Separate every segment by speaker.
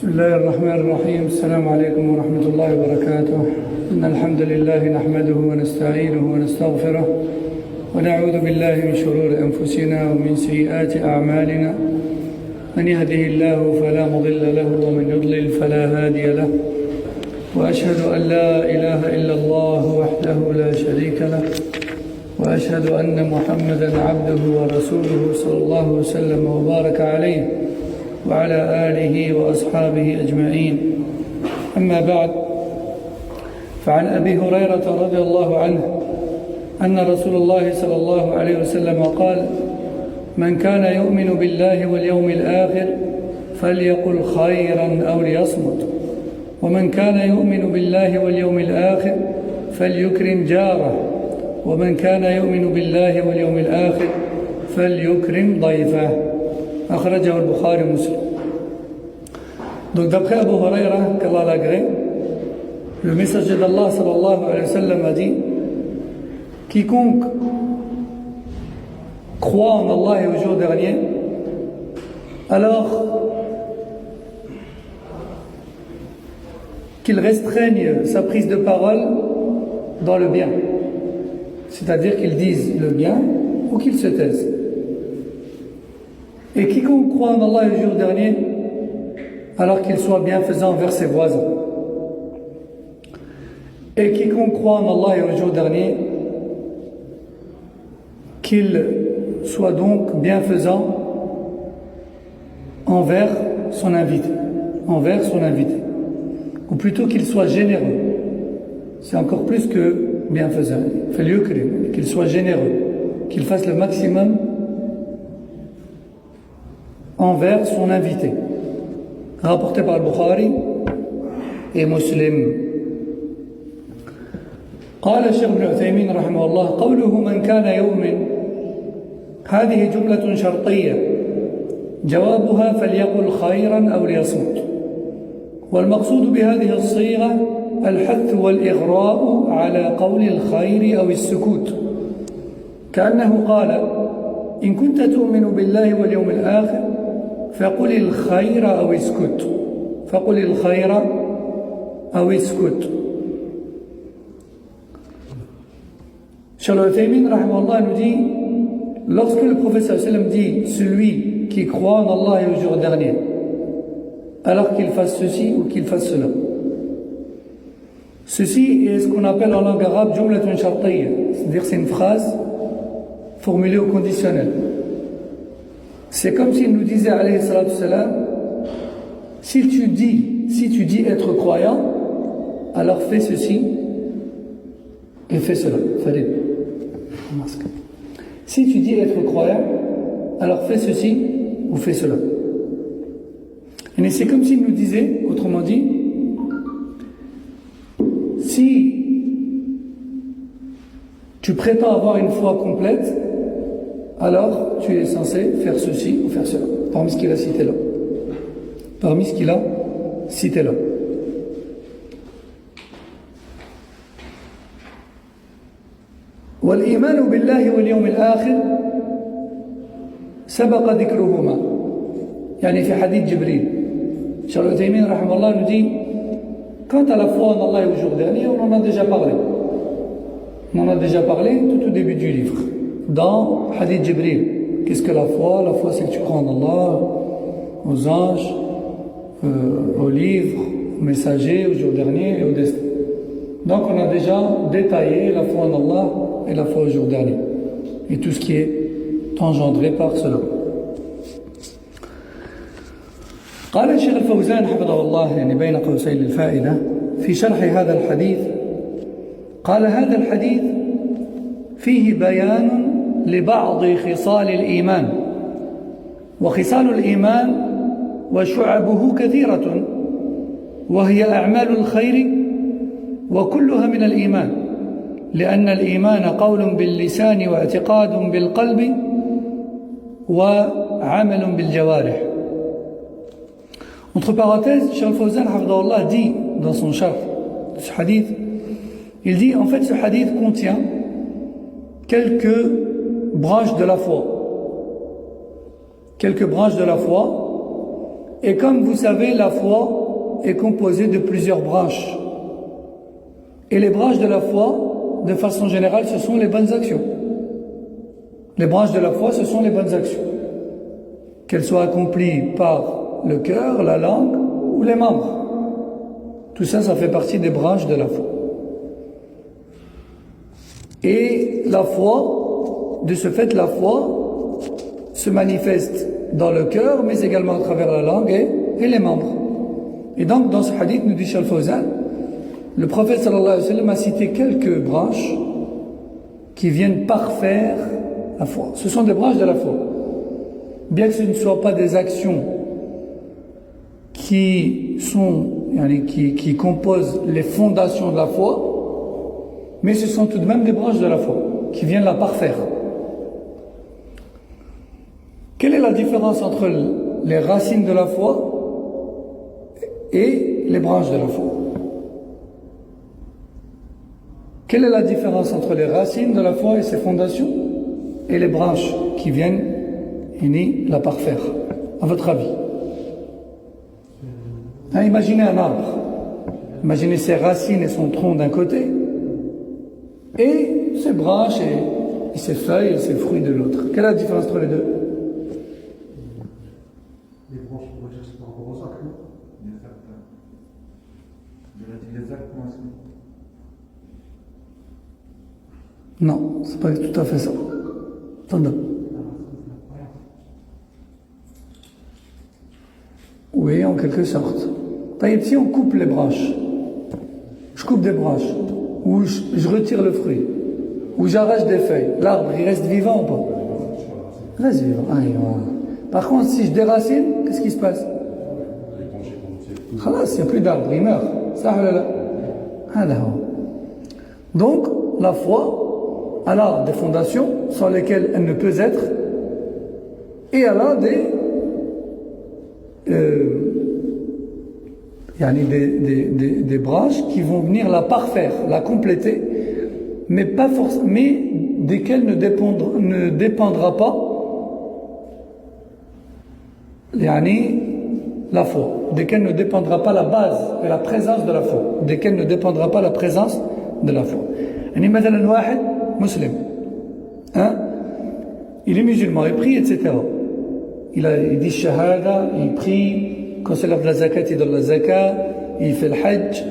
Speaker 1: بسم الله الرحمن الرحيم. السلام عليكم ورحمة الله وبركاته. إن الحمد لله نحمده ونستعينه ونستغفره ونعوذ بالله من شرور أنفسنا ومن سيئات أعمالنا. من يهده الله فلا مضل له ومن يضلل فلا هادي له. وأشهد أن لا إله إلا الله وحده لا شريك له وأشهد أن محمدا عبده ورسوله صلى الله وسلم وبارك عليه وعلى آله وأصحابه أجمعين. أما بعد، فعن أبي هريرة رضي الله عنه أن رسول الله صلى الله عليه وسلم قال: من كان يؤمن بالله واليوم الآخر فليقل خيرا أو ليصمت، ومن كان يؤمن بالله واليوم الآخر فليكرم جاره، ومن كان يؤمن بالله واليوم الآخر فليكرم ضيفه. أخرجه البخاري ومسلم. Donc d'après Abu Huraira, qu'Allah l'agrée, le messager d'Allah sallallahu alayhi wa sallam a dit: quiconque croit en Allah et au jour dernier, alors qu'il restreigne sa prise de parole dans le bien, c'est-à-dire qu'il dise le bien ou qu'il se taise. Et quiconque croit en Allah et au jour dernier, alors qu'il soit bienfaisant envers ses voisins. Et quiconque croit en Allah et au jour dernier, qu'il soit donc bienfaisant envers son invité. Ou plutôt qu'il soit généreux. C'est encore plus que bienfaisant. Qu'il soit généreux. Qu'il fasse le maximum envers son invité. Rapporté par Bukhari et Muslim. قال الشيخ ابن عثيمين رحمه الله: قوله من كان يؤمن هذه جملة شرطية جوابها فليقل خيرا أو ليصمت، والمقصود بهذه الصيغة الحث والإغراء على قول الخير أو السكوت، كأنه قال: إن كنت تؤمن بالله واليوم الآخر فقل الخير أو اسكت، فقل الخير أو اسكت. Cheikh Al-Uthaymin rahimahullah nous dit: lorsque le prophète sallam dit celui qui croit en Allah et au jour dernier, alors qu'il fasse ceci ou qu'il fasse cela. Ceci est ce qu'on appelle en langue arabe jumlatun shartiyya, c'est-à-dire c'est une phrase formulée au conditionnel. C'est comme s'il nous disait alayhi salatu salam: si tu dis être croyant, alors fais ceci et fais cela. Si tu dis être croyant, alors fais ceci ou fais cela. Et c'est comme s'il nous disait, autrement dit, si tu prétends avoir une foi complète, alors tu es censé faire ceci ou faire cela, parmi ce qu'il a cité là. والإيمان بالله واليوم الآخر سبق ذكرهما، يعني في حديث جبريل. Cheikh Al-Uthaymin rahimahullah nous dit: quant à la foi en Allah et au jour dernier, on en a déjà parlé. On en a déjà parlé tout au début du livre, dans Hadith Jibril. Qu'est-ce que la foi? La foi, c'est que tu crois en Allah, aux anges, aux livres, aux messagers, au jour dernier et au destin. Donc on a déjà détaillé la foi en Allah et la foi au jour dernier, et tout ce qui est engendré par cela. قال الشيخ الفوزان حفظه الله يعني بين قوسين للفائدة في شرح هذا الحديث، قال: هذا الحديث فيه بيان لبعض خصال الإيمان، وخصال الإيمان وشعبه كثيرة، وهي أعمال الخير وكلها من الإيمان، لأن الإيمان قول باللسان واعتقاد بالقلب وعمل بالجوارح. Entre parenthèses, Cheikh Al-Fawzan hafidahullah dit dans son sharh de ce hadith, il dit en fait ce hadith contient quelques branches de la foi Et comme vous savez, la foi est composée de plusieurs branches. Et les branches de la foi, de façon générale, ce sont les bonnes actions. Les branches de la foi, ce sont les bonnes actions. Qu'elles soient accomplies par le cœur, la langue ou les membres. Tout ça, ça fait partie des branches de la foi. Et la foi, de ce fait, la foi se manifeste dans le cœur, mais également à travers la langue et les membres. Et donc, dans ce hadith, nous dit Cheikh Al-Fawzan, le prophète sallallahu alayhi wa sallam a cité quelques branches qui viennent parfaire la foi. Ce sont des branches de la foi. Bien que ce ne soient pas des actions qui composent les fondations de la foi, mais ce sont tout de même des branches de la foi qui viennent la parfaire. Quelle est la différence entre les racines de la foi et les branches de la foi? Quelle est la différence entre les racines de la foi et ses fondations et les branches qui viennent la parfaire, à votre avis? Imaginez un arbre. Imaginez ses racines et son tronc d'un côté et ses branches et ses feuilles et ses fruits de l'autre. Quelle est la différence entre les deux?
Speaker 2: Les branches pourraient chercher par rapport aux actes, non? Les actes,
Speaker 1: non, c'est pas tout à fait ça. Attendez. Oui, en quelque sorte. Si on coupe les branches, je coupe des branches, ou je retire le fruit, ou j'arrache des feuilles, l'arbre, il reste vivant ou pas? Il reste vivant. Ah, par contre, si je déracine, qu'est-ce qui se passe? Khalas, il n'y a plus d'arbre, il meurt. Ça, donc, la foi, elle a des fondations sans lesquelles elle ne peut être, et elle a des branches qui vont venir la parfaire, la compléter, mais pas forcément, mais desquelles ne dépendra pas la foi, desquelles ne dépendra pas la base et la présence de la foi, desquelles ne dépendra pas la présence de la foi. مثلا واحد مسلم, il est musulman, il prie, etc. Il dit shahada, il prie, quand c'est l'heure de la zakat, il donne la zakat, il fait le hajj,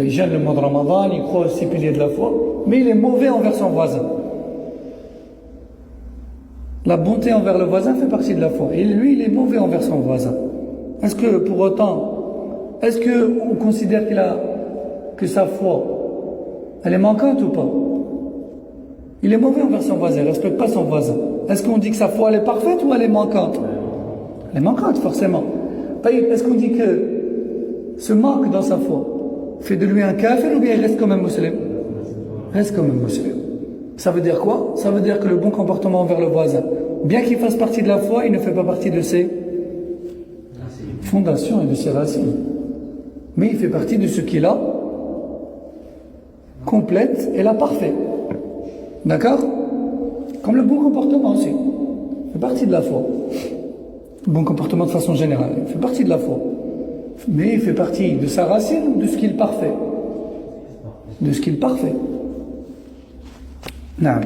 Speaker 1: il jeûne le mois de Ramadan, il croit aux 6 piliers de la foi, mais il est mauvais envers son voisin. La bonté envers le voisin fait partie de la foi. Et lui, il est mauvais envers son voisin. Est-ce que pour autant, est-ce qu'on considère que sa foi, elle est manquante ou pas? Il est mauvais envers son voisin, il ne respecte pas son voisin. Est-ce qu'on dit que sa foi, elle est parfaite ou elle est manquante? Elle est manquante, forcément. Est-ce qu'on dit que ce manque dans sa foi fait de lui un kafir ou bien il reste quand même musulman? Il reste quand même musulman. Ça veut dire quoi? Ça veut dire que le bon comportement envers le voisin, bien qu'il fasse partie de la foi, il ne fait pas partie de ses fondations et de ses racines. Mais il fait partie de ce qu'il a complète et la parfait. D'accord? Comme le bon comportement aussi. Il fait partie de la foi. Le bon comportement de façon générale. Il fait partie de la foi. Mais il fait partie de sa racine ou de ce qu'il parfait? De ce qu'il parfait. Non.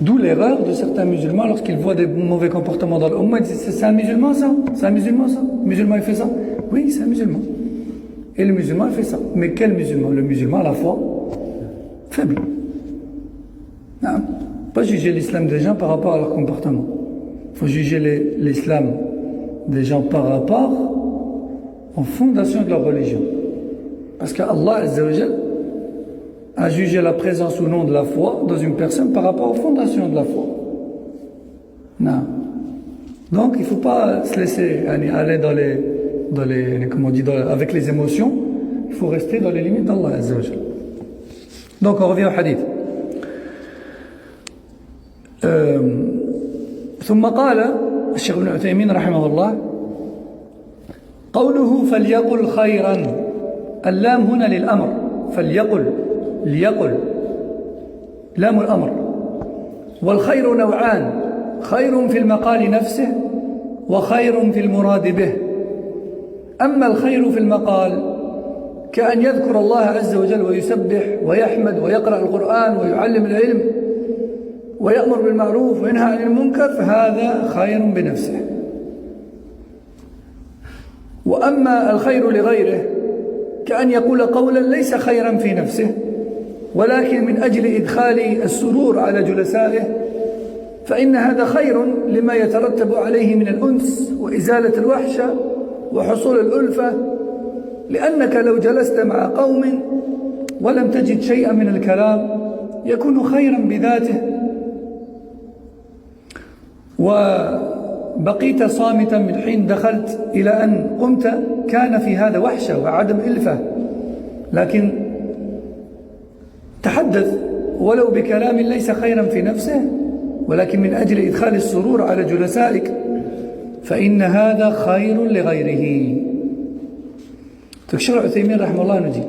Speaker 1: D'où l'erreur de certains musulmans lorsqu'ils voient des mauvais comportements dans l'Ummah. Ils disent, c'est un musulman ça? C'est un musulman ça? Le musulman il fait ça? Oui, c'est un musulman. Et le musulman il fait ça. Mais quel musulman? Le musulman a la foi faible. Non. Pas juger l'islam des gens par rapport à leur comportement. Il faut juger l'islam des gens par rapport aux fondations de leur religion. Parce qu'Allah Azza wa Jal a jugé la présence ou non de la foi dans une personne par rapport aux fondations de la foi. Non. Donc il ne faut pas se laisser aller avec les émotions. Il faut rester dans les limites d'Allah Azza wa Jal. Donc on revient au hadith. ثم قال الشيخ ابن عثيمين رحمه الله قوله فليقل خيرا اللام هنا للأمر ليقل لام الأمر والخير نوعان خير في المقال نفسه وخير في المراد به أما الخير في المقال كأن يذكر الله عز وجل ويسبح ويحمد ويقرأ القرآن ويعلم العلم ويأمر بالمعروف وينهى عن المنكر، فهذا خير بنفسه. وأما الخير لغيره كأن يقول قولا ليس خيرا في نفسه ولكن من أجل إدخال السرور على جلسائه، فإن هذا خير لما يترتب عليه من الأنس وإزالة الوحشة وحصول الألفة، لأنك لو جلست مع قوم ولم تجد شيئا من الكلام يكون خيرا بذاته، وبقيت صامتا من حين دخلت إلى أن قمت، كان في هذا وحشة وعدم ألفة، لكن تحدث ولو بكلام ليس خيرا في نفسه ولكن من أجل إدخال السرور على جلسائك، فإن هذا خير لغيره. Cheikh Uthaymin rahmallah nous dit.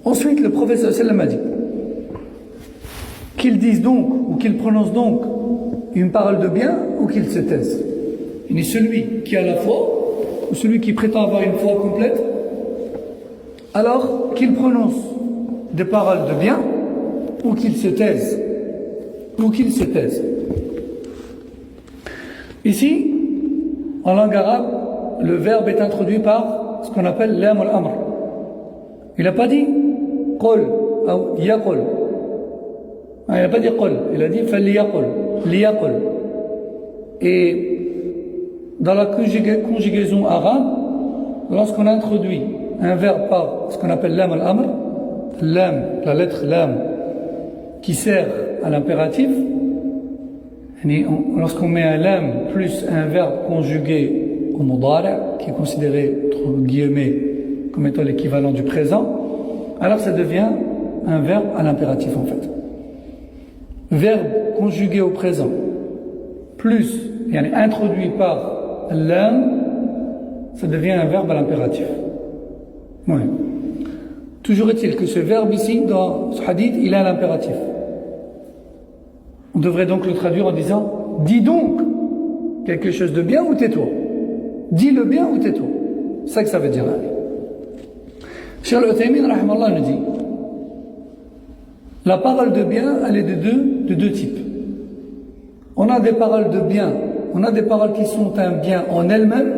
Speaker 1: Ensuite, le prophète sallallahu alayhi wa sallam a dit qu'ils disent donc ou qu'ils prononcent donc une parole de bien ou qu'ils se taisent. Il est celui qui a la foi ou celui qui prétend avoir une foi complète, alors qu'il prononce des paroles de bien ou qu'il se taise. Ou qu'il se taise. Ici, en langue arabe, le verbe est introduit par ce qu'on appelle l'am al-amr. Il n'a pas dit qul ou yaqul. Il n'a pas dit qul, il a dit faliyaqul, liyaqul. Et dans la conjugaison arabe, lorsqu'on introduit un verbe par ce qu'on appelle l'am al-amr, l'am, la lettre lam, qui sert à l'impératif, lorsqu'on met un lam plus un verbe conjugué au mudari', qui est considéré, entre guillemets, comme étant l'équivalent du présent, alors ça devient un verbe à l'impératif en fait. Verbe conjugué au présent, plus introduit par l'âme, ça devient un verbe à l'impératif. Ouais. Toujours est-il que ce verbe ici, dans ce hadith, il est à l'impératif. On devrait donc le traduire en disant « Dis donc quelque chose de bien ou tais-toi » Dis le bien ou tais-toi. C'est ça que ça veut dire. Cheikh Uthaymin rahmallah nous dit la parole de bien, elle est de deux types. On a des paroles de bien, on a des paroles qui sont un bien en elles-mêmes,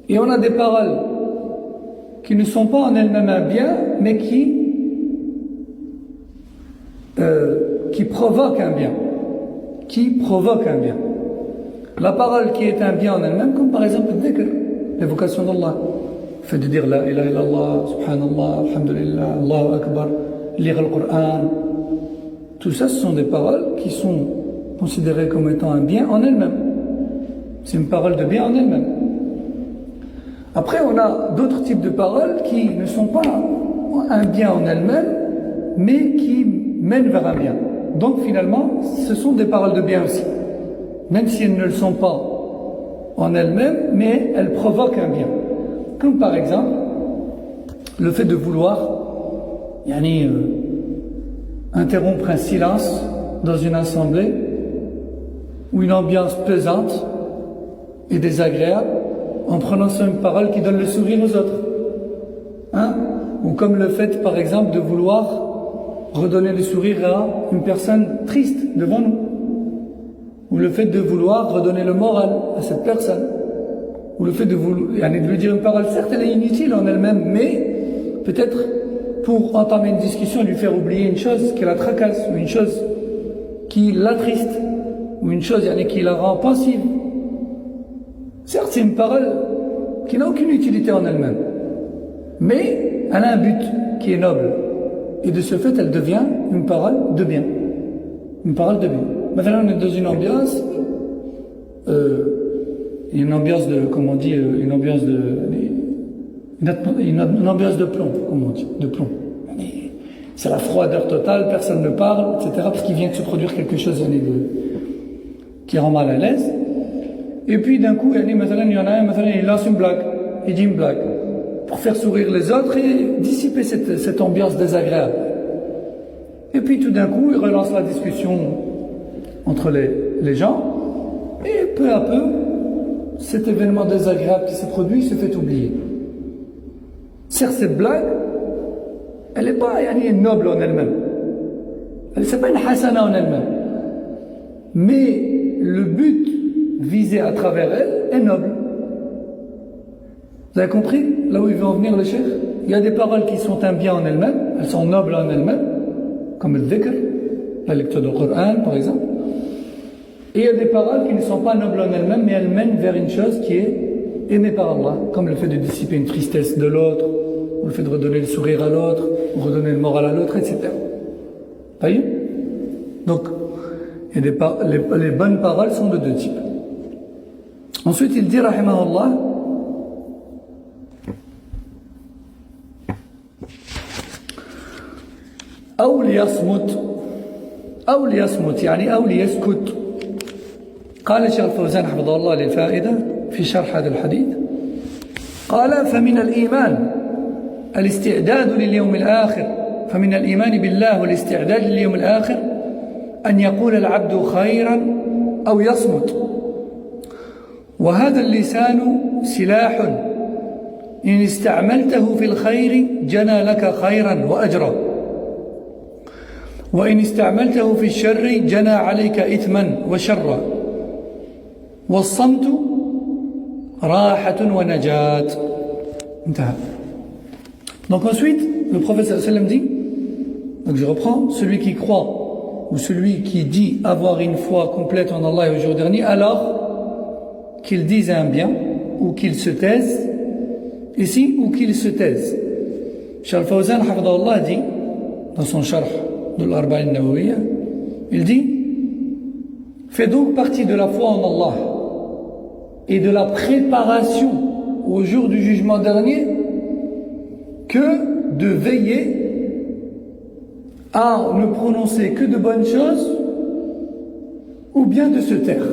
Speaker 1: et on a des paroles qui ne sont pas en elles-mêmes un bien, mais qui provoquent un bien. Qui provoquent un bien. La parole qui est un bien en elle-même, comme par exemple le dhikr, l'évocation d'Allah. Le fait de dire la ilaha illallah, subhanallah, alhamdulillah, Allahu akbar, lire le Coran. Tout ça, ce sont des paroles qui sont considérées comme étant un bien en elles-mêmes. C'est une parole de bien en elle-même. Après, on a d'autres types de paroles qui ne sont pas un bien en elles-mêmes, mais qui mènent vers un bien. Donc finalement, ce sont des paroles de bien aussi. Même si elles ne le sont pas en elles-mêmes, mais elles provoquent un bien. Comme par exemple, le fait de vouloir interrompre un silence dans une assemblée ou une ambiance pesante et désagréable en prononçant une parole qui donne le sourire aux autres. Ou comme le fait, par exemple, de vouloir redonner le sourire à une personne triste devant nous. Ou le fait de vouloir redonner le moral à cette personne. Ou le fait de lui dire une parole, certes elle est inutile en elle-même, mais peut-être pour entamer une discussion, lui faire oublier une chose qui la tracasse, ou une chose qui l'attriste, ou une chose qui la rend pensive. Certes, c'est une parole qui n'a aucune utilité en elle-même, mais elle a un but qui est noble. Et de ce fait, elle devient une parole de bien. Une parole de bien. Maintenant, on est dans une ambiance de, comme on dit, une ambiance de plomb, comme on dit, de plomb. C'est la froideur totale, personne ne parle, etc. Parce qu'il vient de se produire quelque chose qui rend mal à l'aise. Et puis d'un coup, il y en a un, il lance une blague, il dit une blague, pour faire sourire les autres et dissiper cette ambiance désagréable. Et puis tout d'un coup, il relance la discussion entre les gens, et peu à peu, cet événement désagréable qui s'est produit se fait oublier. Certes, cette blague, elle n'est pas noble en elle-même. Elle n'est pas une hasana en elle-même. Mais le but visé à travers elle est noble. Vous avez compris là où il veut en venir le cheikh? Il y a des paroles qui sont un bien en elles-mêmes, elles sont nobles en elles-mêmes, comme le dhikr, la lecture du Coran par exemple. Et il y a des paroles qui ne sont pas nobles en elles-mêmes, mais elles mènent vers une chose qui est aimée par Allah, comme le fait de dissiper une tristesse de l'autre, ou le fait de redonner le sourire à l'autre, ou redonner le moral à l'autre, etc. Voyez? Donc, il y a les bonnes paroles sont de deux types. Ensuite, il dit, rahimahullah, أو ليصمت يعني أو ليسكت. قال الشيخ الفوزان حفظه الله للفائدة في شرح هذا الحديث قال فمن الإيمان الاستعداد لليوم الآخر فمن الإيمان بالله والاستعداد لليوم الآخر أن يقول العبد خيرا أو يصمت. وهذا اللسان سلاح إن استعملته في الخير جنى لك خيرا وأجرا وإن استعملته في الشر جنى عليك إثما وشرا والصمت راحة ونجاة. انتهى. Donc ensuite, le prophète sallallahu alayhi wa sallam dit, donc je reprends, celui qui croit ou celui qui dit avoir une foi complète en Allah et au jour dernier, alors qu'il dise un bien ou qu'il se taise, ici, ou qu'il se taise. Cheikh Al-Fawzan hafidahullah dit, dans son sharh de l'Arba'in Nawawiyya, il dit, fais donc partie de la foi en Allah et de la préparation au jour du jugement dernier que de veiller à ne prononcer que de bonnes choses ou bien de se taire.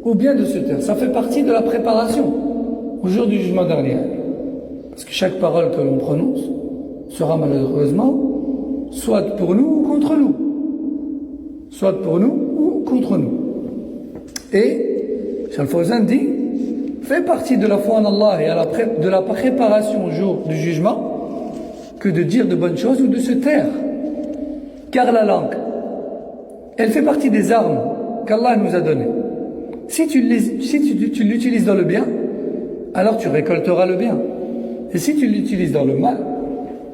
Speaker 1: Ou bien de se taire. Ça fait partie de la préparation au jour du jugement dernier. Parce que chaque parole que l'on prononce sera malheureusement soit pour nous ou contre nous. Soit pour nous ou contre nous. Et Cheikh Al-Fawzan dit, fait partie de la foi en Allah et de la préparation au jour du jugement que de dire de bonnes choses ou de se taire. Car la langue, elle fait partie des armes qu'Allah nous a données. Si tu l'utilises dans le bien, alors tu récolteras le bien. Et si tu l'utilises dans le mal,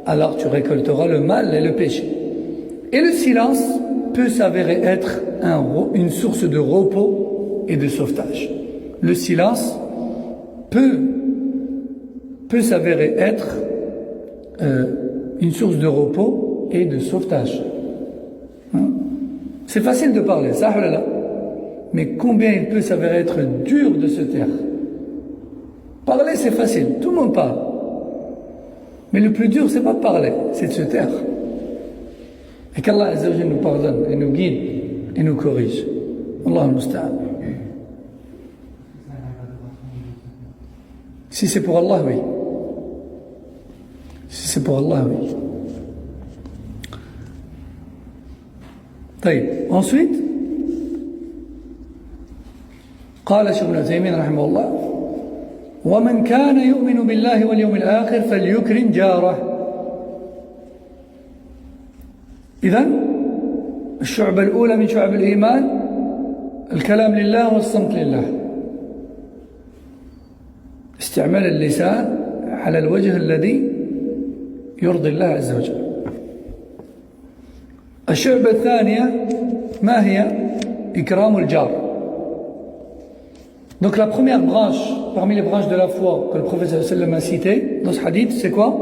Speaker 1: alors tu récolteras le mal et le péché. Et le silence peut s'avérer être une source de repos et de sauvetage. Le silence peut s'avérer être une source de repos et de sauvetage. C'est facile de parler, ça, mais combien il peut s'avérer être dur de se taire. Parler, c'est facile, tout le monde parle. Mais le plus dur, c'est pas de parler, c'est de se taire. Et qu'Allah Azza wa Jalla nous pardonne, et nous guide, et nous corrige. Allah al-Musta'an. Si c'est pour Allah, oui. Si c'est pour Allah, oui. طيب. Ensuite, قال شيخ ابن عثيمين رحمه الله ومن كان يؤمن بالله واليوم الآخر فليكرم جاره. إذن الشعبة الأولى من شعب الإيمان الكلام لله والصمت لله. استعمال اللسان على الوجه الذي يرضي الله عز وجل. الشعبة الثانية ما هي؟ إكرام الجار. Donc la première branche parmi les branches de la foi que le prophète sallallahu alayhi wa sallam a cité dans ce hadith, c'est quoi?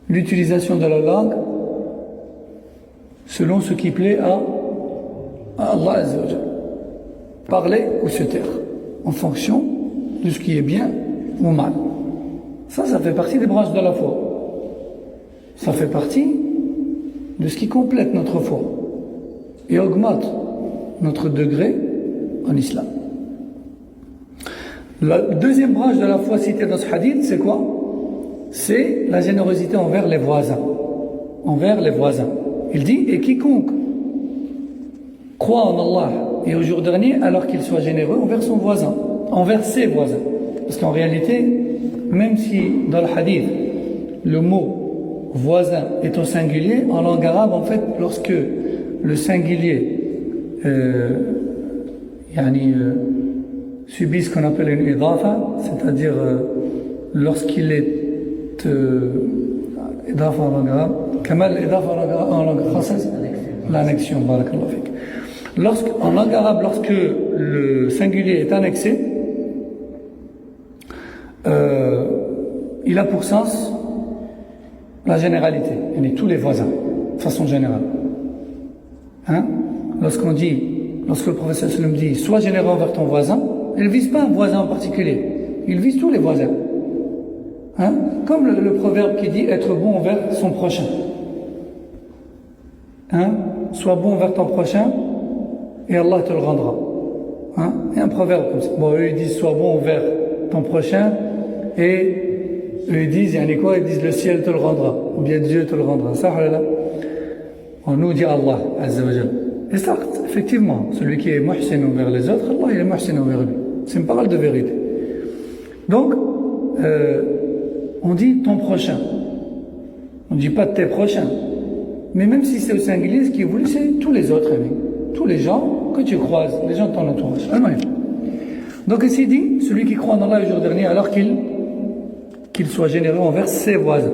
Speaker 1: L'utilisation de la langue selon ce qui plaît à Allah Azza wa Jalla. Parler ou se taire en fonction de ce qui est bien ou mal. Ça fait partie des branches de la foi. Ça fait partie de ce qui complète notre foi et augmente notre degré en islam. La deuxième branche de la foi citée dans ce hadith, c'est quoi? C'est la générosité envers les voisins. Envers les voisins. Il dit, et quiconque croit en Allah et au jour dernier, alors qu'il soit généreux envers son voisin, envers ses voisins. Parce qu'en réalité, même si dans le hadith, le mot voisin est au singulier, en langue arabe, en fait, lorsque le singulier subit ce qu'on appelle une idafa, c'est-à-dire lorsqu'il est idafa en langue arabe, kamal idafa en langue française, l'annexion, barakallahu fik. En langue arabe, lorsque le singulier est annexé, il a pour sens la généralité, tous les voisins, de façon générale. Lorsque le professeur sallam dit « Sois généreux envers ton voisin », il ne vise pas un voisin en particulier, il vise tous les voisins. Comme le proverbe qui dit « Être bon envers son prochain ». Sois bon envers ton prochain et Allah te le rendra. Il y a un proverbe comme ça. Bon, eux ils disent « Sois bon envers ton prochain » et eux ils disent « quoi ?» Ils disent « Le ciel te le rendra » ou bien Dieu te le rendra. Ça, on nous dit Allah Azza wa Jal. Et ça, effectivement, celui qui est muhsin envers les autres, Allah il est muhsin envers lui. C'est une parole de vérité. Donc, on dit ton prochain. On ne dit pas tes prochains. Mais même si c'est au singulier, ce qui est voulu, c'est tous les autres, tous les gens que tu croises, les gens de ton entourage. Donc ici il dit, celui qui croit en Allah le jour dernier, alors qu'il soit généreux envers ses voisins.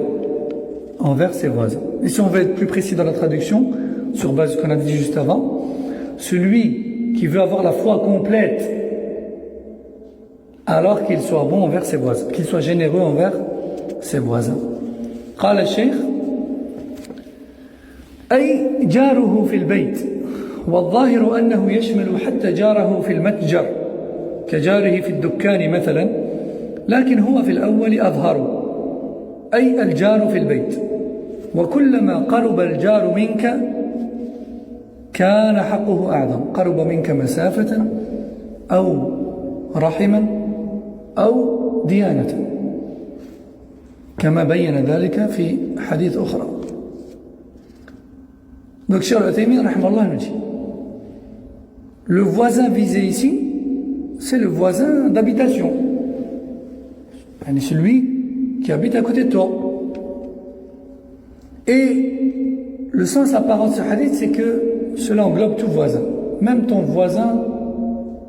Speaker 1: Envers ses voisins. Et si on veut être plus précis dans la traduction, sur base de ce qu'on a dit juste avant, celui qui veut avoir la foi complète, alors qu'il soit bon envers ses voisins, qu'il soit généreux envers ses voisins. قال الشيخ أي جاره في البيت والظاهر أنه يشمل حتى جاره في المتجر كجاره في الدكان مثلا لكن هو في الأول أظهر أي الجار في البيت وكلما قرب الجار منك كان حقه أعظم قرب منك مسافة أو رحما أو ديانة كما بين ذلك في حديث أخرى. Donc Cheikh Al-Uthaymin rahimahullah nous dit, le voisin visé ici, c'est le voisin d'habitation. C'est celui qui habite à côté de toi. Et le sens apparent de ce hadith, c'est que cela englobe tout voisin. Même ton voisin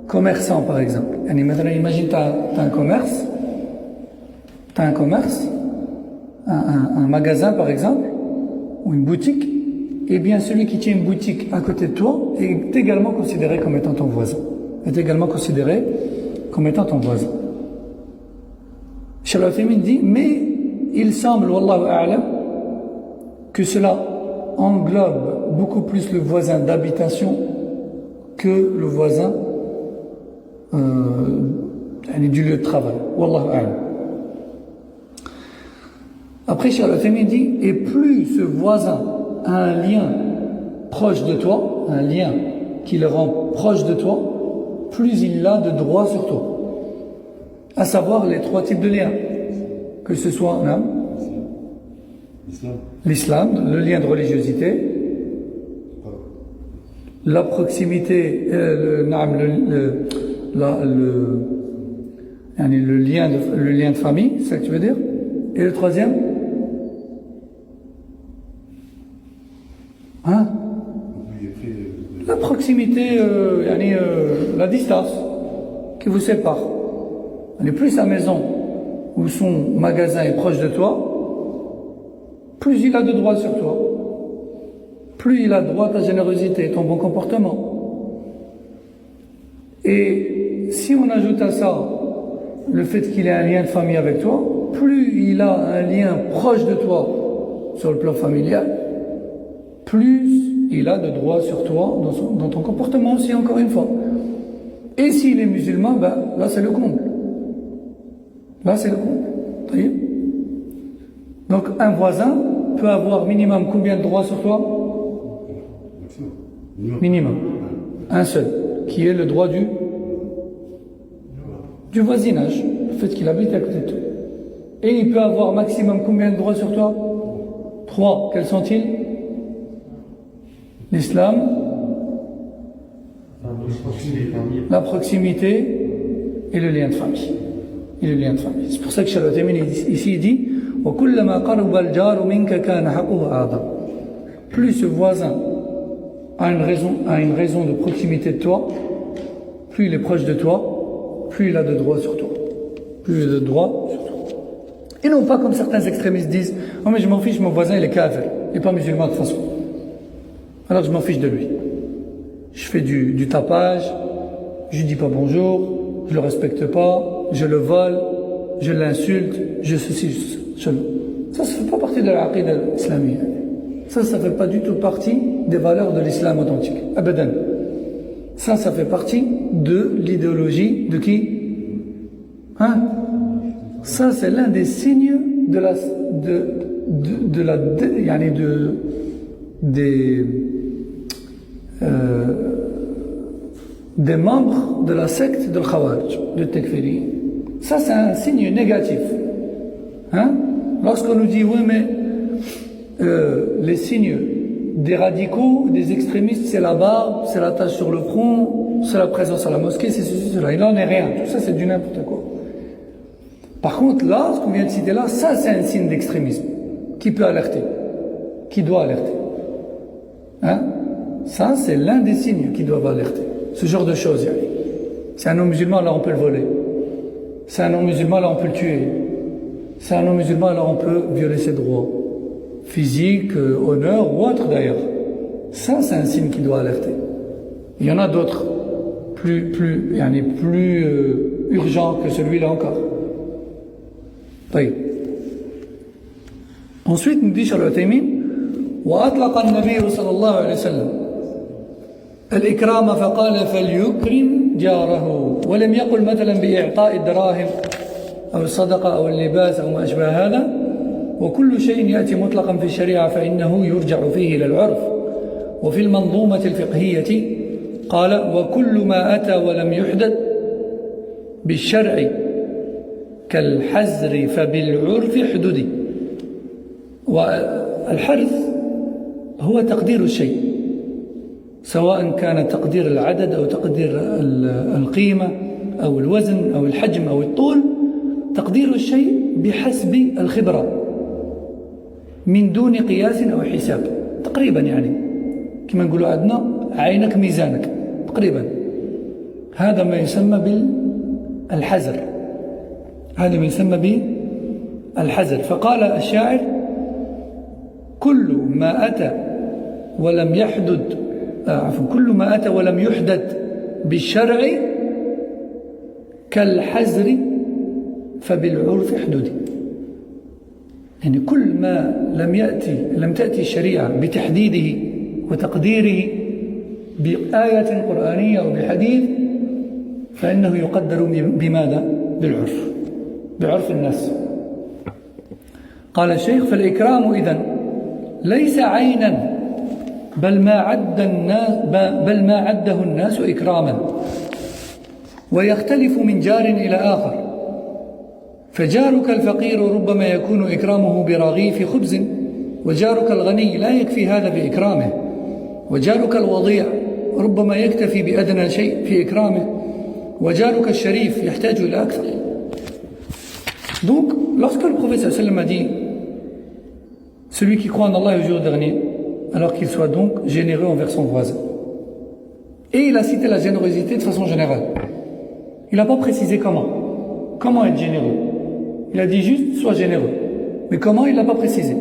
Speaker 1: commerçant, par exemple. Imagine, tu as un commerce, un magasin, par exemple, ou une boutique. Eh bien, celui qui tient une boutique à côté de toi est également considéré comme étant ton voisin. Est également considéré comme étant ton voisin. Cheikh Al-Uthaymin dit, mais il semble, wallahu a'lam, que cela englobe beaucoup plus le voisin d'habitation que le voisin du lieu de travail. Wallahu a'lam. Après, Cheikh Al-Uthaymin dit, et plus ce voisin a un lien proche de toi, un lien qui le rend proche de toi, plus il a de droits sur toi. À savoir les trois types de liens. Que ce soit l'islam, le lien de religiosité, la proximité, le lien de famille, c'est ça que tu veux dire? Et le troisième? La proximité, la distance qui vous sépare. Plus sa maison ou son magasin est proche de toi, plus il a de droits sur toi. Plus il a droit à ta générosité, ton bon comportement. Et si on ajoute à ça le fait qu'il ait un lien de famille avec toi, plus il a un lien proche de toi sur le plan familial, plus il a de droits sur toi dans ton comportement aussi, encore une fois. Et s'il est musulman, là c'est le comble. Là c'est le comble. Donc un voisin peut avoir minimum combien de droits sur toi? Minimum. Un seul, qui est le droit du voisinage, le fait qu'il habite à côté de toi. Et il peut avoir maximum combien de droits sur toi? 3. Quels sont-ils? L'islam, La proximité et le lien de famille. Et le lien de famille. C'est pour ça que Cheikh Al-Uthaymin ici il dit وَكُلَّمَا قَرُبَ الْجَارُ مِنْكَ كَانَ حَقُّهُ أَعْظَمَ. Plus ce voisin a une raison de proximité de toi, plus il est proche de toi, plus il a de droits sur toi. Plus il a de droits sur toi. Et non pas comme certains extrémistes disent « Oh mais je m'en fiche, mon voisin il est kafir, il n'est pas musulman de toute façon. Alors je m'en fiche de lui. Je fais du tapage, je lui dis pas bonjour, je le respecte pas, je le vole, je l'insulte, je ceci, je cela. » Ça fait pas partie de l'aqida islamique. Ça fait pas du tout partie des valeurs de l'islam authentique. Abadan. Ça fait partie de l'idéologie de qui? Hein? Ça, c'est l'un des signes des membres de la secte de Khawarij, de Tekfiri. Ça, c'est un signe négatif. Hein? Lorsqu'on nous dit, oui, mais les signes des radicaux, des extrémistes, c'est la barbe, c'est la tache sur le front, c'est la présence à la mosquée, c'est ceci, cela. Il n'en est rien. Tout ça, c'est du n'importe quoi. Par contre, là, ce qu'on vient de citer là, ça, c'est un signe d'extrémisme qui peut alerter, qui doit alerter. Hein? Ça, c'est l'un des signes qui doivent alerter. Ce genre de choses, yani. C'est un non-musulman, là, on peut le voler. C'est un non-musulman, là, on peut le tuer. C'est un non-musulman, là, on peut violer ses droits. Physique, honneur ou autre d'ailleurs. Ça, c'est un signe qui doit alerter. Il y en a d'autres, plus urgents que celui-là encore. طيب. Ensuite, nous dit Cheikh Al-Uthaymin وأطلق النبي صلى الله عليه وسلم الإكرام فقال فليكرم جاره ولم يقل مثلا بإعطاء الدراهم أو الصدقة أو اللباس أو ما أشبه هذا وكل شيء يأتي مطلقا في الشريعة فإنه يرجع فيه إلى العرف وفي المنظومة الفقهية قال وكل ما أتى ولم يحدد بالشرع كالحزر فبالعرف حدودي. والحرز هو تقدير الشيء سواء كان تقدير العدد أو تقدير القيمة أو الوزن أو الحجم أو الطول تقدير الشيء بحسب الخبرة من دون قياس أو حساب تقريبا يعني كما نقولوا عندنا عينك ميزانك تقريبا هذا ما يسمى بالحزر هذا ما يسمى بالحزر. فقال الشاعر كل ما أتى ولم يحدد كل ما أتى ولم يحدد بالشرع كالحزر فبالعرف حدودي. يعني كل ما لم تأتي الشريعة بتحديده وتقديره بآية قرآنية أو بحديث فإنه يقدر بماذا؟ بالعرف بعرف الناس. قال الشيخ فالإكرام إذن ليس عينا بل ما عده الناس إكراما ويختلف من جار إلى آخر فجارك الفقير ربما يكون إكرامه برغيف خبز وجارك الغني لا يكفي هذا بإكرامه وجارك الوضيع ربما يكتفي بأدنى شيء في إكرامه وجارك الشريف يحتاج إلى أكثر. Donc, lorsque le prophète sallallahu alayhi wa sallam a dit celui qui croit en Allah et au jour dernier, alors qu'il soit donc généreux envers son voisin. Et il a cité la générosité de façon générale. Il n'a pas précisé comment. Comment être généreux? Il a dit juste sois généreux. Mais comment, il ne l'a pas précisé.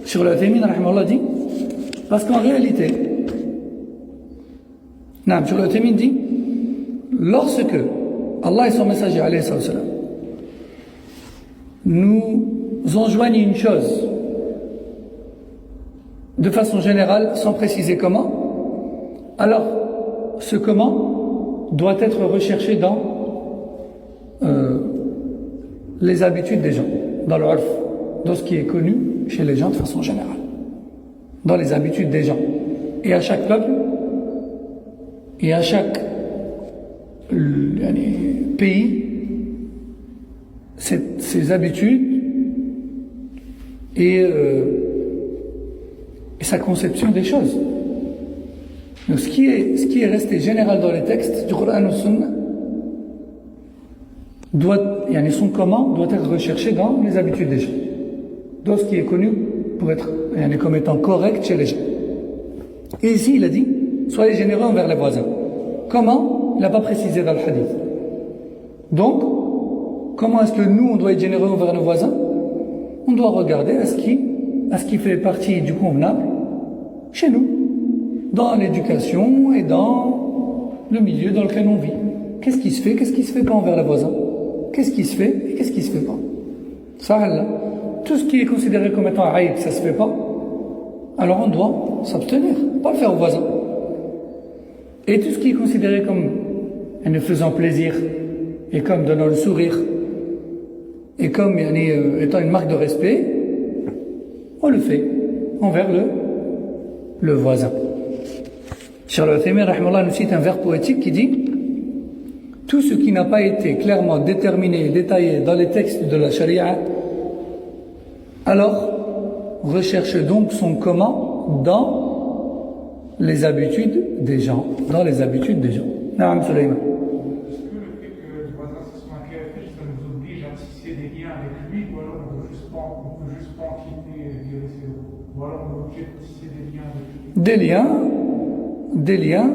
Speaker 1: Cheikh Al-Uthaymin rahimahullah dit parce qu'en réalité, Cheikh Al-Uthaymin dit lorsque Allah et son messager alayhi salam nous enjoignent une chose de façon générale sans préciser comment, alors ce comment doit être recherché dans les habitudes des gens, dans le urf, dans ce qui est connu chez les gens de façon générale, dans les habitudes des gens. Et à chaque peuple et à chaque pays, ses habitudes et sa conception des choses. Donc ce qui est resté général dans les textes du Coran ou Sunna, son comment doit être recherché dans les habitudes des gens, dans ce qui est connu pour être comme étant correct chez les gens. Et ici il a dit soyez généreux envers les voisins. Comment? Il n'a pas précisé dans le hadith. Donc comment est-ce que nous on doit être généreux envers nos voisins? On doit regarder à ce qui fait partie du convenable chez nous, dans l'éducation et dans le milieu dans lequel on vit. Qu'est-ce qui se fait pas envers les voisins? Qu'est-ce qui se fait et qu'est-ce qui se fait pas? Ça, là. Tout ce qui est considéré comme étant aïb, ça se fait pas, alors on doit s'abstenir, pas le faire aux voisins. Et tout ce qui est considéré comme ne faisant plaisir, et comme donnant le sourire, et comme étant une marque de respect, on le fait envers le voisin. Cheikh Al-Uthaymin rahimahullah nous cite un vers poétique qui dit: tout ce qui n'a pas été clairement déterminé et détaillé dans les textes de la charia, alors recherche donc son comment dans les habitudes des gens. Naam Sulayman.
Speaker 3: Est-ce que le fait que le voisin soit un kafir, ça nous oblige à tisser des liens avec lui, ou alors on peut juste pas en quitter et dire c'est bon, ou alors on est obligé de tisser des liens avec lui?
Speaker 1: Des liens,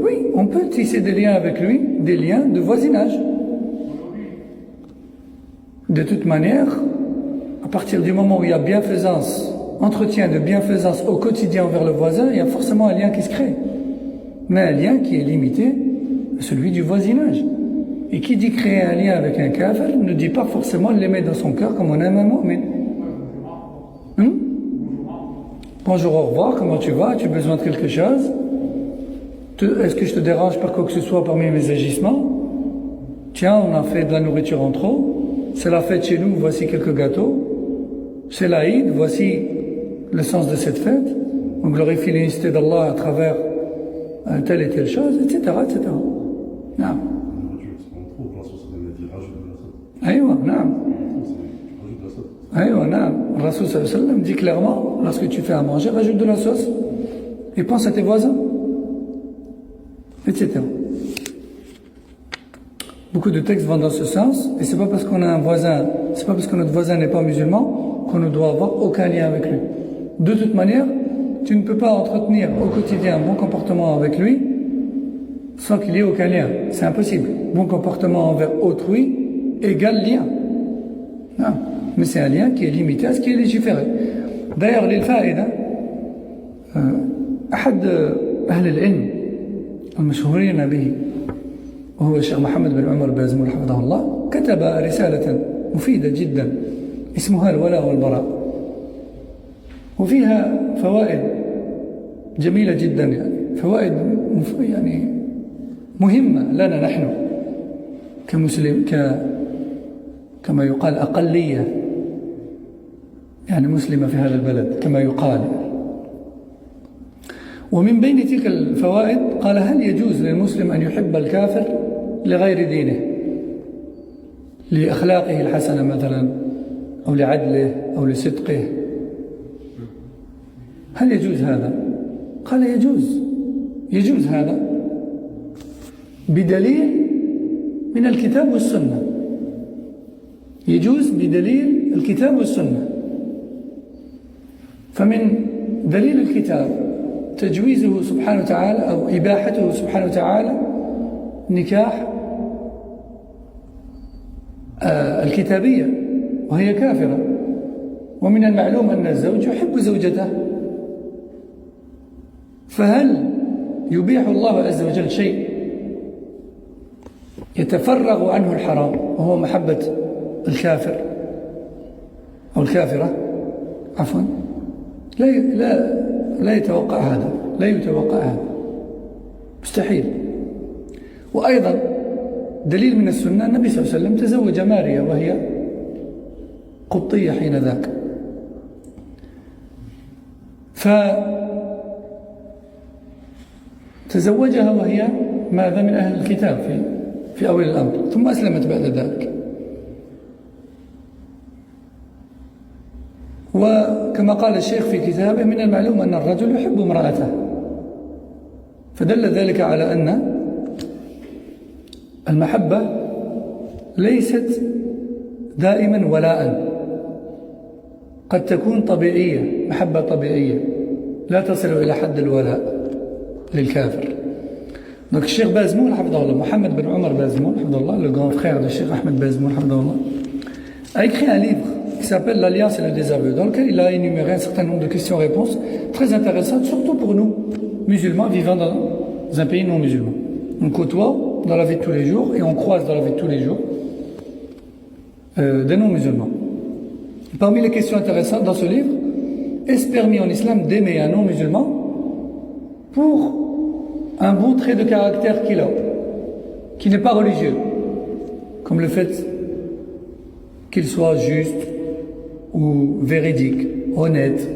Speaker 1: oui, on peut tisser des liens avec lui, des liens de voisinage. De toute manière, à partir du moment où il y a entretien de bienfaisance au quotidien envers le voisin, il y a forcément un lien qui se crée. Mais un lien qui est limité à celui du voisinage. Et qui dit créer un lien avec un kafir ne dit pas forcément l'aimer dans son cœur comme on aime un mu'min. Bonjour, au revoir, comment tu vas? As-tu besoin de quelque chose? Est-ce que je te dérange par quoi que ce soit parmi mes agissements? Tiens, on a fait de la nourriture en trop. C'est la fête chez nous, voici quelques gâteaux. C'est l'Aïd, voici le sens de cette fête. On glorifie l'unicité d'Allah à travers telle et telle chose, etc. etc. Non. Aïwa, non. Aïwa, non. Le Rasoul sallallahu alayhi wa sallam dit clairement, lorsque tu fais à manger, rajoute de la sauce et pense à tes voisins, etc. Beaucoup de textes vont dans ce sens, et c'est pas parce qu'on a un voisin, c'est pas parce que notre voisin n'est pas musulman qu'on ne doit avoir aucun lien avec lui. De toute manière, tu ne peux pas entretenir au quotidien un bon comportement avec lui sans qu'il y ait aucun lien. C'est impossible. Bon comportement envers autrui égale lien. Non. Mais c'est un lien qui est limité à ce qui est légiféré. D'ailleurs, للفائدة أحد أهل العلم المشهورين به وهو الشيخ محمد بن عمر بازمول حفظه الله كتب رسالة مفيدة جدا اسمها الولاء والبراء، وفيها فوائد جميلة جدا، فوائد مهمة لنا نحن كمسلم، كما يقال أقلية مسلمة في هذا البلد كما يقال. ومن بين تلك الفوائد قال: هل يجوز للمسلم أن يحب الكافر لغير دينه، لأخلاقه الحسنة مثلا، أو لعدله أو لصدقه؟ هل يجوز هذا؟ قال: يجوز هذا بدليل من الكتاب والسنة. يجوز بدليل الكتاب والسنة. فمن دليل الكتاب تجويزه سبحانه وتعالى أو إباحته سبحانه وتعالى نكاح الكتابية وهي كافرة، ومن المعلوم أن الزوج يحب زوجته، فهل يبيح الله عز وجل شيء يتفرغ عنه الحرام وهو محبة الكافر أو الكافرة؟ عفوا، لا يتوقع هذا، مستحيل. وأيضا دليل من السنة، النبي صلى الله عليه وسلم تزوج ماريا وهي قبطية حين ذاك، فتزوجها وهي ماذا؟ من أهل الكتاب في أول الأمر، ثم أسلمت بعد ذلك. وكما قال الشيخ في كتابه: من المعلوم أن الرجل يحب امرأته، فدل ذلك على أن المحبة ليست دائما ولاء، قد تكون طبيعية، محبة طبيعية لا تصل إلى حد الولاء للكافر. Donc Cheikh Bazmoul, Mohamed Ben Omar Bazmoul, le grand frère de Cheikh Ahmed Bazmoul, a écrit un livre qui s'appelle L'Alliance et le désaveu, dans lequel il a énuméré un certain nombre de questions-réponses très intéressantes, surtout pour nous, musulmans vivant dans un pays non musulman. On côtoie dans la vie de tous les jours et on croise dans la vie de tous les jours des non-musulmans. Parmi les questions intéressantes dans ce livre, est-ce permis en islam d'aimer un non-musulman pour un bon trait de caractère qu'il a, qui n'est pas religieux, comme le fait qu'il soit juste ou véridique, honnête,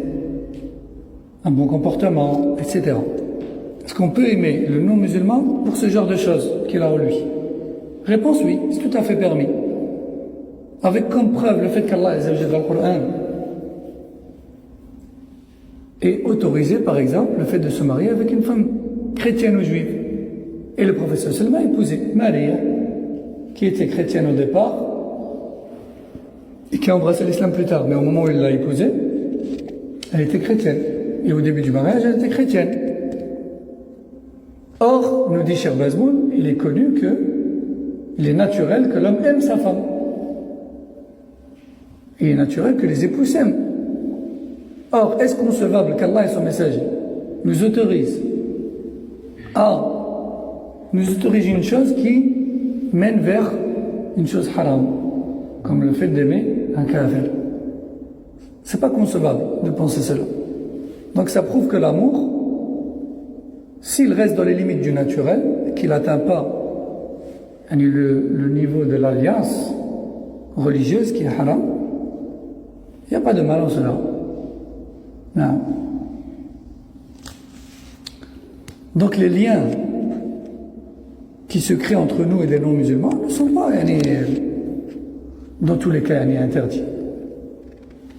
Speaker 1: un bon comportement, etc. Est-ce qu'on peut aimer le non-musulman pour ce genre de choses qu'il a en lui? Réponse oui, c'est tout à fait permis. Avec comme preuve le fait qu'Allah dans le Coran est autorisé, par exemple, le fait de se marier avec une femme chrétienne ou juive. Et le prophète sallallahu alayhi wa sallam a épousé Maria, qui était chrétienne au départ et qui a embrassé l'islam plus tard. Mais au moment où il l'a épousée, elle était chrétienne. Et au début du mariage, elle était chrétienne. Or, nous dit Cheikh Bazmoul, il est connu qu'il est naturel que l'homme aime sa femme. Il est naturel que les époux s'aiment. Or, est-ce concevable qu'Allah et son messager nous autorisent une chose qui mène vers une chose haram, comme le fait d'aimer un kafir? C'est pas concevable de penser cela. Donc ça prouve que l'amour, s'il reste dans les limites du naturel, qu'il n'atteint pas le niveau de l'alliance religieuse qui est haram, il n'y a pas de mal en cela. Non. Donc les liens qui se créent entre nous et les non-musulmans ne sont pas, dans tous les cas, interdits.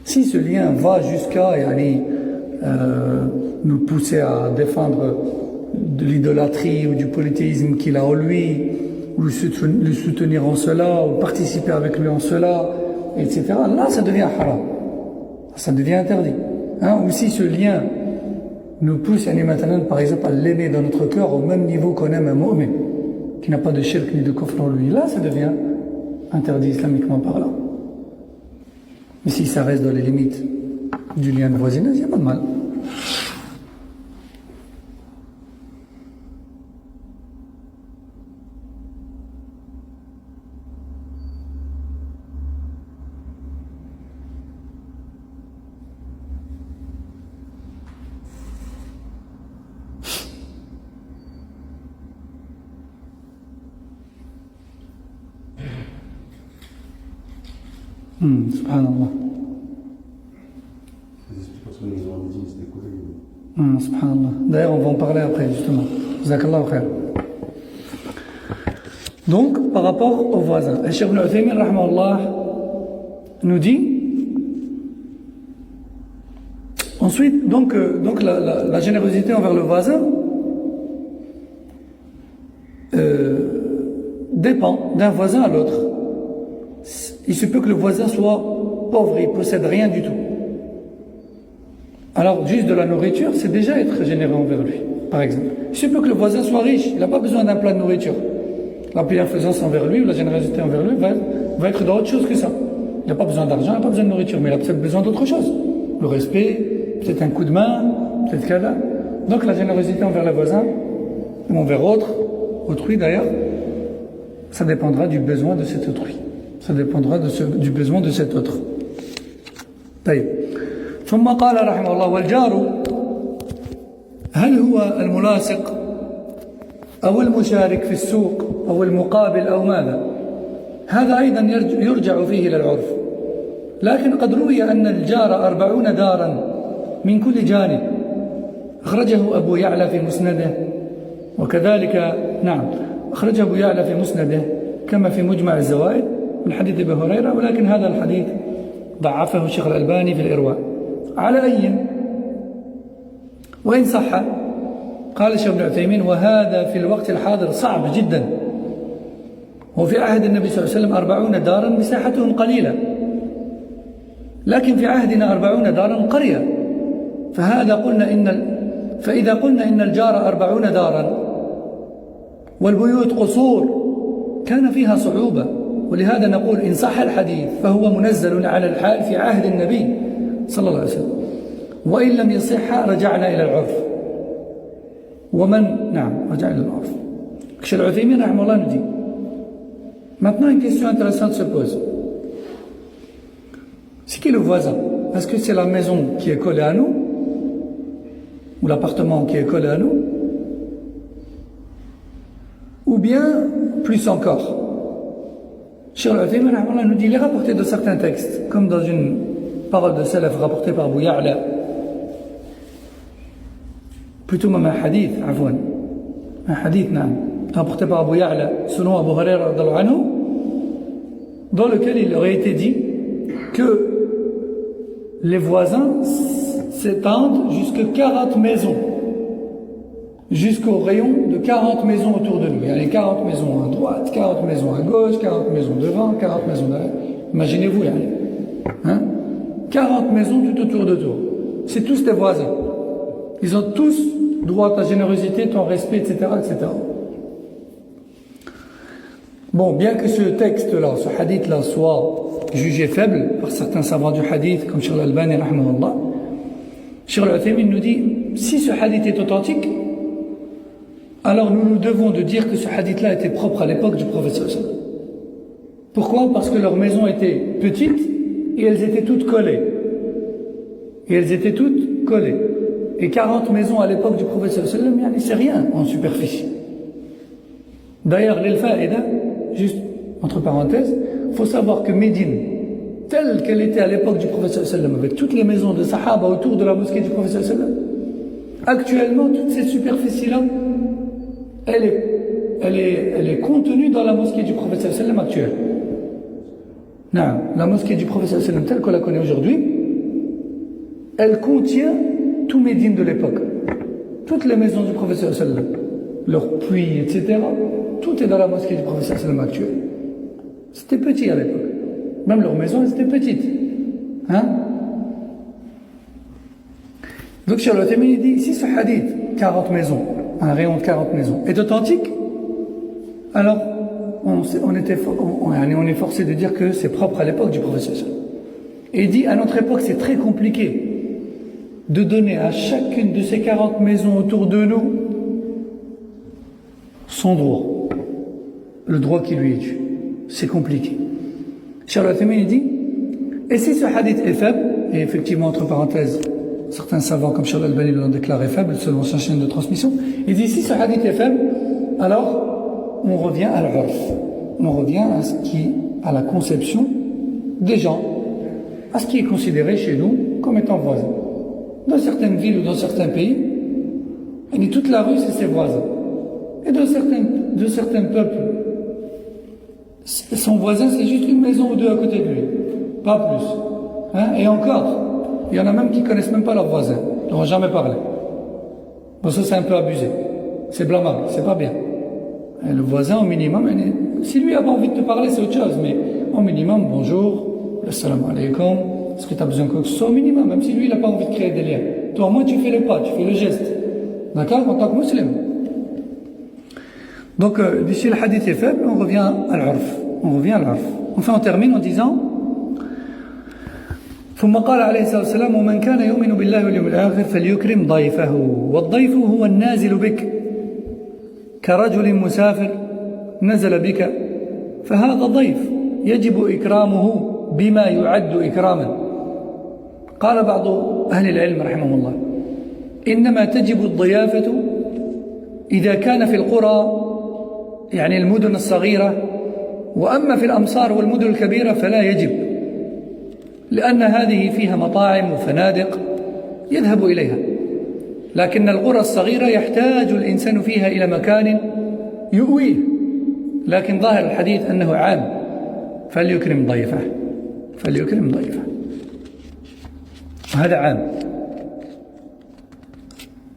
Speaker 1: Si ce lien va jusqu'à nous pousser à défendre de l'idolâtrie ou du polythéisme qu'il a en lui, ou le soutenir en cela, ou participer avec lui en cela, etc., là ça devient haram, ça devient interdit. Ou si ce lien nous pousse maintenant, par exemple, à l'aimer dans notre cœur au même niveau qu'on aime un mu'min, qui n'a pas de shirk ni de kufr en lui, là ça devient interdit islamiquement parlant. Mais si ça reste dans les limites du lien de voisinage, il n'y a pas de mal. Subhanallah.
Speaker 2: Les explications nous ont dit, c'était quoi?
Speaker 1: Subhanallah. D'ailleurs, on va en parler après, justement. Jazakallahu khair. Donc, par rapport aux voisins, le Cheikh Ibn Uthaymin, rahmahullah, nous dit ensuite, donc la générosité envers le voisin dépend d'un voisin à l'autre. Il se peut que le voisin soit pauvre, il ne possède rien du tout. Alors, juste de la nourriture, c'est déjà être généreux envers lui, par exemple. Il se peut que le voisin soit riche, il n'a pas besoin d'un plat de nourriture. La bienfaisance envers lui ou la générosité envers lui va être dans autre chose que ça. Il n'a pas besoin d'argent, il n'a pas besoin de nourriture, mais il a peut-être besoin d'autre chose. Le respect, peut-être un coup de main, peut-être qu'elle a. Donc la générosité envers le voisin, ou envers autrui d'ailleurs, ça dépendra du besoin de cet autrui. Ça dépendra du besoin de cet autre. طيب. ثم قال رحمه الله: والجار هل هو الملاصق أو المشارك في السوق أو المقابل أو ماذا؟ هذا أيضا يرجع فيه إلى العرف. لكن قد روي أن الجار 40 دارا من كل جانب، أخرجه أبو يعلى في مسنده، وكذلك أخرجه أبو يعلى في مسنده كما في مجمع الزوائد من حديث أبي هريرة، ولكن هذا الحديث ضعفه الشيخ الألباني في الإرواء. على أي وإن صح قال الشيخ ابن عثيمين وهذا في الوقت الحاضر صعب جدا وفي عهد النبي صلى الله عليه وسلم 40 دارا مساحتهم قليلة لكن في عهدنا 40 دارا قرية فإذا قلنا إن الجار 40 دارا والبيوت قصور كان فيها صعوبة ولهذا نقول إن صح الحديث فهو منزل على الحال في عهد النبي صلى الله عليه وسلم وإن لم يصح رجعنا إلى العرف رجع إلى العرف. Cheikh Al-Uthaymin rahimahullah nous dit maintenant une question intéressante se pose. C'est qui le voisin? Est-ce que c'est la maison qui est collée à nous ou l'appartement qui est collé à nous ou bien plus encore? Cheikh Al-Uthaymin rahimahullah nous dit il est rapporté de certains textes comme dans une parole de salaf rapportée par Abu Ya'la plutôt même un hadith rapporté par Abu Ya'la selon Abu Huraira dans lequel il aurait été dit que les voisins s'étendent jusqu'à 40 maisons jusqu'au rayon de 40 maisons autour de nous. Il y a les 40 maisons à droite, 40 maisons à gauche, 40 maisons devant, 40 maisons derrière. Imaginez-vous, 40 maisons tout autour de tout. C'est tous des voisins. Ils ont tous droit à ta générosité, ton respect, etc., etc. Bon, bien que ce texte-là, ce hadith-là, soit jugé faible par certains savants du hadith, comme Cheikh Al-Albani, rahimahullah, Cheikh Al-Uthaymin nous dit, si ce hadith est authentique, alors nous devons de dire que ce hadith-là était propre à l'époque du prophète sallallahu alayhi wa sallam. Pourquoi? Parce que leurs maisons étaient petites et elles étaient toutes collées. Et 40 maisons à l'époque du prophète sallallahu alayhi wa sallam, c'est rien en superficie. D'ailleurs, l'El-Fa'ida, juste entre parenthèses, il faut savoir que Médine, telle qu'elle était à l'époque du prophète sallallahu alayhi wa sallam, avec toutes les maisons de Sahaba autour de la mosquée du prophète sallallahu alayhi wa sallam, actuellement, toute cette superficie-là, elle est contenue dans la mosquée du prophète sallallahu alayhi wa sallam actuelle. Non, la mosquée du prophète sallallahu alayhi wa sallam telle qu'on la connaît aujourd'hui, elle contient tout Médine de l'époque. Toutes les maisons du prophète sallallahu alayhi wa sallam, leurs puits, etc., tout est dans la mosquée du prophète sallallahu alayhi wa sallam actuelle. C'était petit à l'époque. Même leurs maisons, elles étaient petites. Donc, Cheikh Al-Uthaymin dit, si ce hadith, 40 maisons, un rayon de 40 maisons, est authentique, alors on est forcé de dire que c'est propre à l'époque du prophète sallallahu alayhi wa sallam. Et il dit, à notre époque, c'est très compliqué de donner à chacune de ces 40 maisons autour de nous son droit, le droit qui lui est dû. C'est compliqué. Cheikh Al-Uthaymin dit, et si ce hadith est faible, et effectivement, entre parenthèses, certains savants comme Cheikh Al-Albani l'ont déclaré faible selon sa chaîne de transmission, il dit, si ce hadith est faible, alors on revient à l'urf, on revient à la conception des gens, à ce qui est considéré chez nous comme étant voisin. Dans certaines villes ou dans certains pays, toute la rue c'est ses voisins. Et dans certains peuples, son voisin c'est juste une maison ou deux à côté de lui, pas plus. Et encore, il y en a même qui connaissent même pas leurs voisins, ils n'ont jamais parlé. Bon, ça c'est un peu abusé, c'est blâmable, c'est pas bien. Et le voisin au minimum, si lui a pas envie de te parler c'est autre chose, mais au minimum, bonjour, assalamu alaikum, est-ce que tu as besoin de quoi que ce soit au minimum, même si lui il n'a pas envie de créer des liens. Toi au moins tu fais le pas, tu fais le geste, d'accord, en tant que musulman. Donc, d'ici le hadith est faible, on revient à l'urf. Enfin, on termine en disant ثم قال عليه الصلاة والسلام ومن كان يؤمن بالله واليوم الآخر فليكرم ضيفه والضيف هو النازل بك كرجل مسافر نزل بك فهذا ضيف يجب إكرامه بما يعد إكراما. قال بعض أهل العلم رحمه الله إنما تجب الضيافة إذا كان في القرى يعني المدن الصغيرة، وأما في الأمصار والمدن الكبيرة فلا يجب، لأن هذه فيها مطاعم وفنادق يذهب إليها، لكن القرى الصغيرة يحتاج الإنسان فيها إلى مكان يؤويه، لكن ظاهر الحديث أنه عام، فليكرم ضيفه وهذا عام.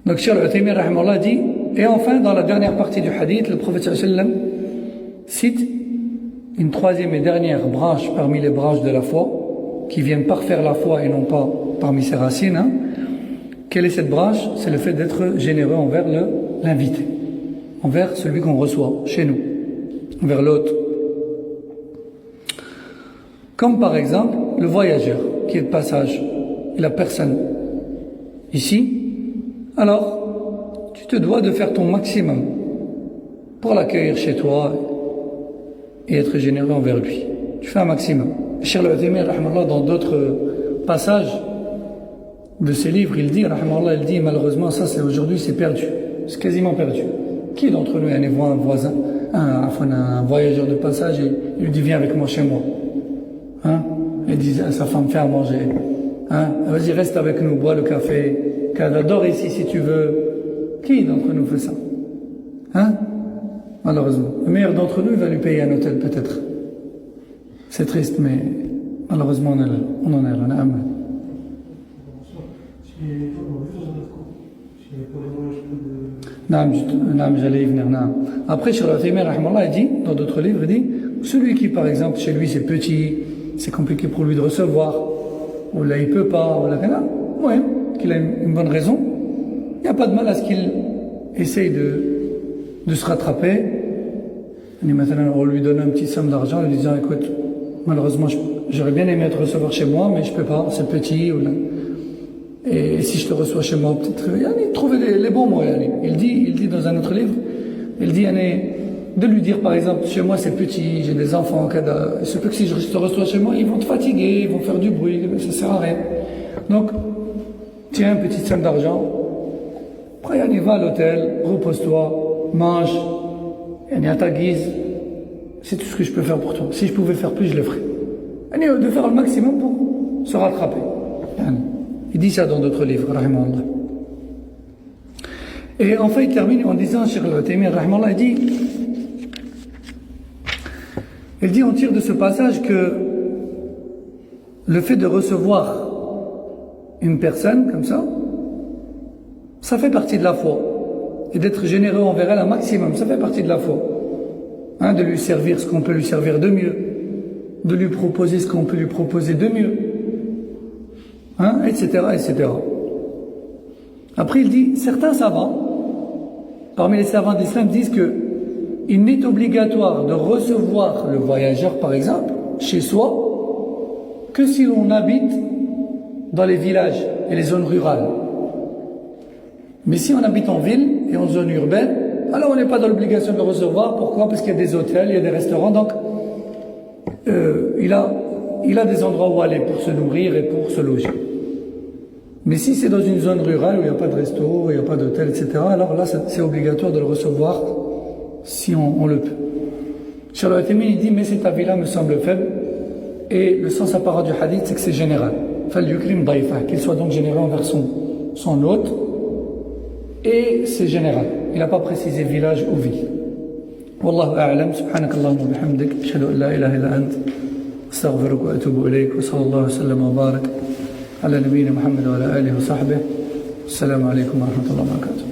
Speaker 1: Donc Cheikh Al-Uthaymin rahimahullah dit, et enfin dans la dernière partie du hadith, le prophète sallallahu alayhi wa sallam cite une troisième et dernière branche parmi les branches de la foi, qui viennent parfaire la foi et non pas parmi ses racines. Hein. Quelle est cette branche? C'est le fait d'être généreux envers l'invité, envers celui qu'on reçoit chez nous, envers l'hôte. Comme par exemple le voyageur qui est de passage, et la personne ici, alors tu te dois de faire ton maximum pour l'accueillir chez toi et être généreux envers lui. Tu fais un maximum. Cheikh Al-Uthaymin, rahimahullah, dans d'autres passages de ses livres, il dit, rahimahullah, il dit, malheureusement, ça, c'est aujourd'hui, c'est perdu. C'est quasiment perdu. Qui d'entre nous, il voit un voisin, un voyageur de passage, et il lui dit, viens avec moi chez moi. Hein? Il dit à sa femme, fais à manger. Hein? Vas-y, reste avec nous, bois le café. Dors ici si tu veux. Qui d'entre nous fait ça? Hein? Malheureusement. Le meilleur d'entre nous, il va lui payer un hôtel, peut-être. C'est triste, mais malheureusement, on en est là. On a un mal. J'allais y venir. Après, Cheikh Al-Uthaymin, rahimahullah, il dit, dans d'autres livres, il dit, celui qui, par exemple, chez lui, c'est petit, c'est compliqué pour lui de recevoir, ou là, il peut pas, ou là, ouais, qu'il a une bonne raison, il n'y a pas de mal à ce qu'il essaye de se rattraper. Et maintenant, on lui donne un petit somme d'argent en lui disant, écoute, malheureusement, j'aurais bien aimé te recevoir chez moi, mais je peux pas, c'est petit, ou là. Et si je te reçois chez moi, peut-être, trouver les bons mots. Il dit dans un autre livre, il dit, de lui dire, par exemple, chez moi c'est petit, j'ai des enfants, il se peut que si je te reçois chez moi, ils vont te fatiguer, ils vont faire du bruit, ça sert à rien. Donc, tiens, une petite somme d'argent, après, va à l'hôtel, repose-toi, mange, à ta guise, c'est tout ce que je peux faire pour toi. Si je pouvais faire plus, je le ferais. De faire le maximum pour se rattraper. Il dit ça dans d'autres livres, rahimahullah. Et enfin, il termine en disant, Cheikh Al-Uthaymin, rahimahullah, il dit, on tire de ce passage que le fait de recevoir une personne comme ça fait partie de la foi. Et d'être généreux envers elle un maximum, ça fait partie de la foi. Hein, de lui servir ce qu'on peut lui servir de mieux, de lui proposer ce qu'on peut lui proposer de mieux. Hein, etc., etc. Après, il dit, certains savants, parmi les savants d'islam, disent que il n'est obligatoire de recevoir le voyageur, par exemple, chez soi, que si l'on habite dans les villages et les zones rurales. Mais si on habite en ville et en zone urbaine, alors on n'est pas dans l'obligation de le recevoir. Pourquoi? Parce qu'il y a des hôtels, il y a des restaurants, donc il a des endroits où aller pour se nourrir et pour se loger. Mais si c'est dans une zone rurale où il n'y a pas de resto, il n'y a pas d'hôtel, etc., alors là, c'est obligatoire de le recevoir si on le peut. Cheikh Al-Uthaymin, il dit, mais cet avis-là me semble faible, et le sens apparent du hadith, c'est que c'est général. Qu'il soit donc généreux envers son hôte, et c'est général. Il n'a pas précisé village ou ville. Wallahu a'lam, subhanakallahumma wa bihamdik, ashhadu an la ilaha illa ant, astaghfiruka wa atubu ilayk, wa sallallahu wa sallam wa barak. على نبينا محمد وعلى آله وصحبه السلام عليكم ورحمة الله وبركاته